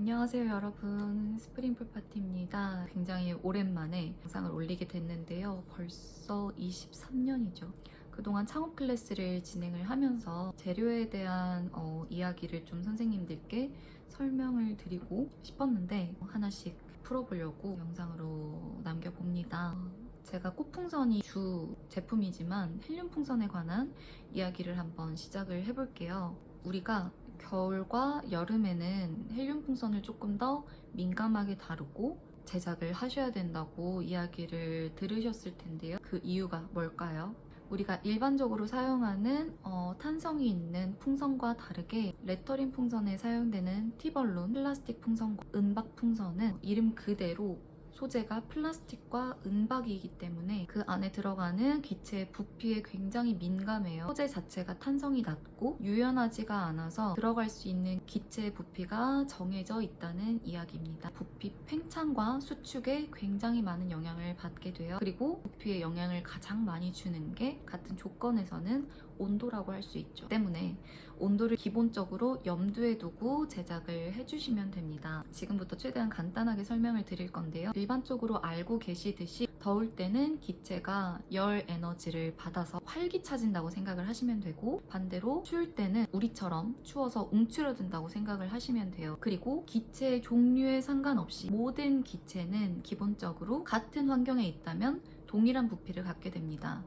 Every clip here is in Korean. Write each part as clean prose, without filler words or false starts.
안녕하세요 여러분, 스프링풀 파티입니다. 굉장히 오랜만에 영상을 올리게 됐는데요. 벌써 23년이죠. 그동안 창업 클래스를 진행을 하면서 재료에 대한 이야기를 좀 선생님들께 설명을 드리고 싶었는데 하나씩 풀어보려고 영상으로 남겨봅니다. 제가 꽃풍선이 주 제품이지만 헬륨 풍선에 관한 이야기를 한번 시작을 해볼게요. 우리가 겨울과 여름에는 헬륨 풍선을 조금 더 민감하게 다루고 제작을 하셔야 된다고 이야기를 들으셨을 텐데요. 그 이유가 뭘까요? 우리가 일반적으로 사용하는 탄성이 있는 풍선과 다르게 레터링 풍선에 사용되는 티벌룬, 플라스틱 풍선과 은박 풍선은 이름 그대로 소재가 플라스틱과 은박이기 때문에 그 안에 들어가는 기체의 부피에 굉장히 민감해요. 소재 자체가 탄성이 낮고 유연하지가 않아서 들어갈 수 있는 기체의 부피가 정해져 있다는 이야기입니다. 부피 팽창과 수축에 굉장히 많은 영향을 받게 돼요. 그리고 부피에 영향을 가장 많이 주는 게 같은 조건에서는 온도라고 할 수 있죠. 때문에 온도를 기본적으로 염두에 두고 제작을 해주시면 됩니다. 지금부터 최대한 간단하게 설명을 드릴 건데요. 일반적으로 알고 계시듯이 더울 때는 기체가 열 에너지를 받아서 활기차진다고 생각을 하시면 되고, 반대로 추울 때는 우리처럼 추워서 움츠러든다고 생각을 하시면 돼요. 그리고 기체의 종류에 상관없이 모든 기체는 기본적으로 같은 환경에 있다면 동일한 부피를 갖게 됩니다.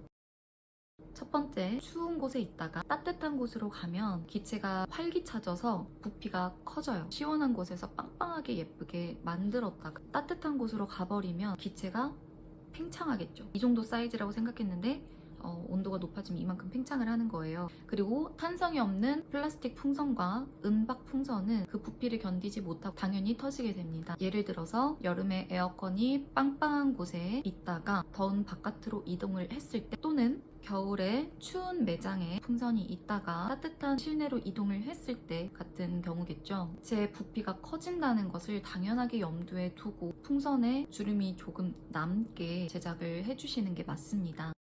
첫 번째, 추운 곳에 있다가 따뜻한 곳으로 가면 기체가 활기차져서 부피가 커져요. 시원한 곳에서 빵빵하게 예쁘게 만들었다가 따뜻한 곳으로 가버리면 기체가 팽창하겠죠. 이 정도 사이즈라고 생각했는데 온도가 높아지면 이만큼 팽창을 하는 거예요. 그리고 탄성이 없는 플라스틱 풍선과 은박 풍선은 그 부피를 견디지 못하고 당연히 터지게 됩니다. 예를 들어서 여름에 에어컨이 빵빵한 곳에 있다가 더운 바깥으로 이동을 했을 때, 또는 겨울에 추운 매장에 풍선이 있다가 따뜻한 실내로 이동을 했을 때 같은 경우겠죠. 제 부피가 커진다는 것을 당연하게 염두에 두고 풍선에 주름이 조금 남게 제작을 해주시는 게 맞습니다.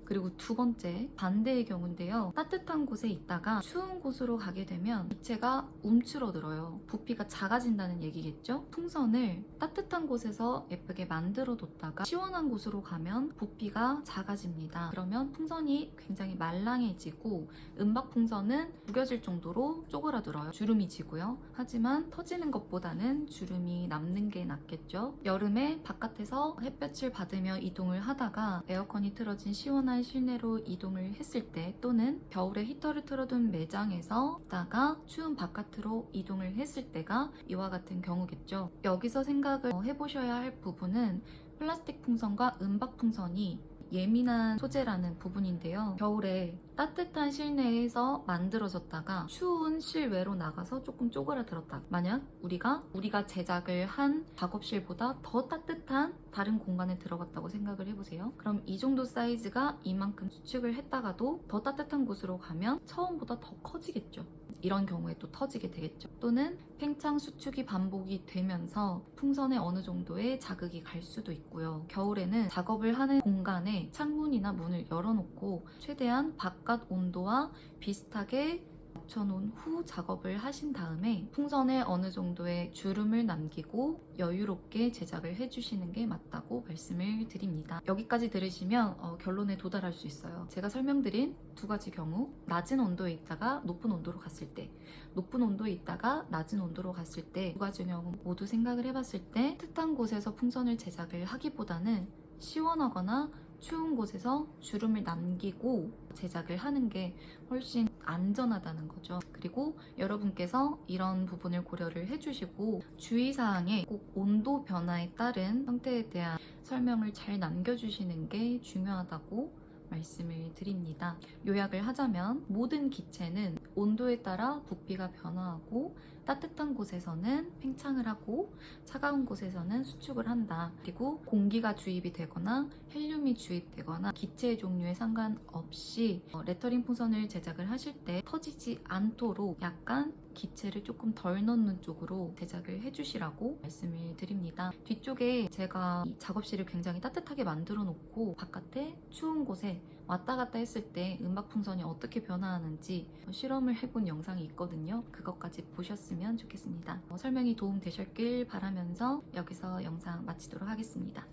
그리고 두 번째, 반대의 경우인데요. 따뜻한 곳에 있다가 추운 곳으로 가게 되면 기체가 움츠러들어요. 부피가 작아진다는 얘기겠죠? 풍선을 따뜻한 곳에서 예쁘게 만들어 뒀다가 시원한 곳으로 가면 부피가 작아집니다. 그러면 풍선이 굉장히 말랑해지고 은박 풍선은 구겨질 정도로 쪼그라들어요. 주름이 지고요. 하지만 터지는 것보다는 주름이 남는 게 낫겠죠? 여름에 바깥에서 햇볕을 받으며 이동을 하다가 에어컨이 틀어진 시원한 실내로 이동을 했을 때, 또는 겨울에 히터를 틀어둔 매장에서 있다가 추운 바깥으로 이동을 했을 때가 이와 같은 경우겠죠. 여기서 생각을 해보셔야 할 부분은 플라스틱 풍선과 은박 풍선이 예민한 소재라는 부분인데요. 겨울에 따뜻한 실내에서 만들어졌다가 추운 실외로 나가서 조금 쪼그라들었다. 만약 우리가 제작을 한 작업실보다 더 따뜻한 다른 공간에 들어갔다고 생각을 해보세요. 그럼 이 정도 사이즈가 이만큼 수축을 했다가도 더 따뜻한 곳으로 가면 처음보다 더 커지겠죠. 이런 경우에 또 터지게 되겠죠. 또는 팽창 수축이 반복이 되면서 풍선에 어느 정도의 자극이 갈 수도 있고요. 겨울에는 작업을 하는 공간에 창문이나 문을 열어놓고 최대한 바깥 온도와 비슷하게 맞춰놓은 후 작업을 하신 다음에 풍선에 어느 정도의 주름을 남기고 여유롭게 제작을 해주시는 게 맞다고 말씀을 드립니다. 여기까지 들으시면 결론에 도달할 수 있어요. 제가 설명드린 두 가지 경우, 낮은 온도에 있다가 높은 온도로 갔을 때, 높은 온도에 있다가 낮은 온도로 갔을 때, 두 가지 경우 모두 생각을 해봤을 때 따뜻한 곳에서 풍선을 제작을 하기보다는 시원하거나 추운 곳에서 주름을 남기고 제작을 하는 게 훨씬 안전하다는 거죠. 그리고 여러분께서 이런 부분을 고려를 해주시고 주의사항에 꼭 온도 변화에 따른 상태에 대한 설명을 잘 남겨주시는 게 중요하다고 말씀을 드립니다. 요약을 하자면 모든 기체는 온도에 따라 부피가 변화하고 따뜻한 곳에서는 팽창을 하고 차가운 곳에서는 수축을 한다. 그리고 공기가 주입이 되거나 헬륨이 주입되거나 기체의 종류에 상관없이 레터링 풍선을 제작을 하실 때 터지지 않도록 약간 기체를 조금 덜 넣는 쪽으로 제작을 해주시라고 말씀을 드립니다. 뒤쪽에 제가 이 작업실을 굉장히 따뜻하게 만들어 놓고 바깥에 추운 곳에 왔다 갔다 했을 때 음악 풍선이 어떻게 변화하는지 실험을 해본 영상이 있거든요. 그것까지 보셨으면 좋겠습니다. 설명이 도움 되셨길 바라면서 여기서 영상 마치도록 하겠습니다.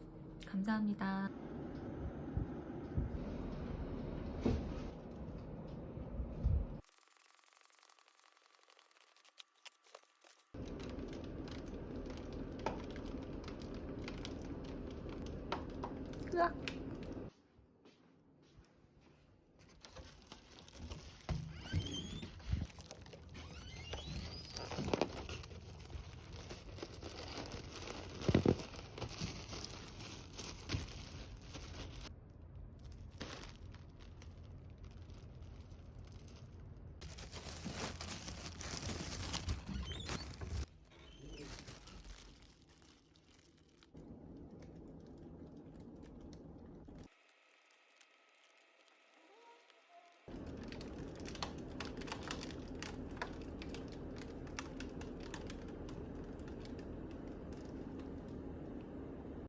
감사합니다.